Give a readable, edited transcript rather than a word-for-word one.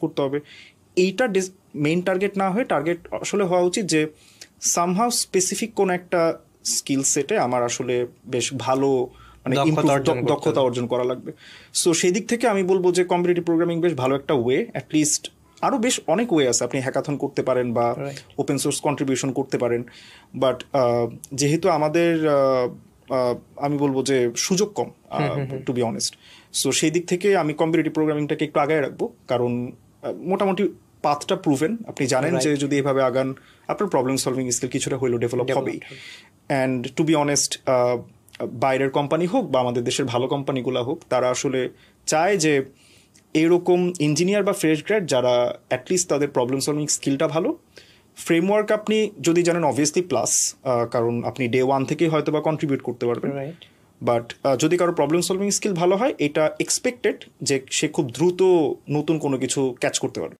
করতে হবে, এইটা মেইন টার্গেট না হয়ে টার্গেট আসলে হওয়া উচিত যে সামহাউ স্পেসিফিক কোন একটা স্কিল সেটে আমার আসলে বেশ ভালো মানে দক্ষতা অর্জন করা লাগবে। সো সেই দিক থেকে আমি বলবো যে কম্পিটিটিভ প্রোগ্রামিং বেশ ভালো একটা ওয়ে। অ্যাটলিস্ট আরও বেশ অনেক ওয়ে আছে, আপনি হ্যাকাথন করতে পারেন বা ওপেন সোর্স কন্ট্রিবিউশন করতে পারেন, বাট যেহেতু আমাদের আমি বলবো যে সুযোগ কম, টু বি অনেস্ট। সো সেই দিক থেকে আমি কম্পিটিটিভ প্রোগ্রামিংটাকে একটু আগায় রাখবো, কারণ মোটামুটি পাথটা প্রুভেন, আপনি জানেন যে যদি এভাবে আগান আপনার প্রবলেম সলভিং স্কিল কিছুটা হইলেও ডেভেলপ হবেই। অ্যান্ড টু বি অনেস্ট, বাইরের কোম্পানি হোক বা আমাদের দেশের ভালো কোম্পানিগুলো হোক, তারা আসলে চায় যে এরকম ইঞ্জিনিয়ার বা ফ্রেশ গ্র্যাড যারা অ্যাটলিস্ট তাদের প্রবলেম সলভিং স্কিলটা ভালো, ফ্রেমওয়ার্ক আপনি যদি জানেন অবভিয়াসলি প্লাস, কারণ আপনি ডে ওয়ান থেকেই হয়তো বা কন্ট্রিবিউট করতে পারবেন। বাট যদি কারো প্রবলেম সলভিং স্কিল ভালো হয়, এটা এক্সপেক্টেড যে সে খুব দ্রুত নতুন কোনো কিছু ক্যাচ করতে পারবে।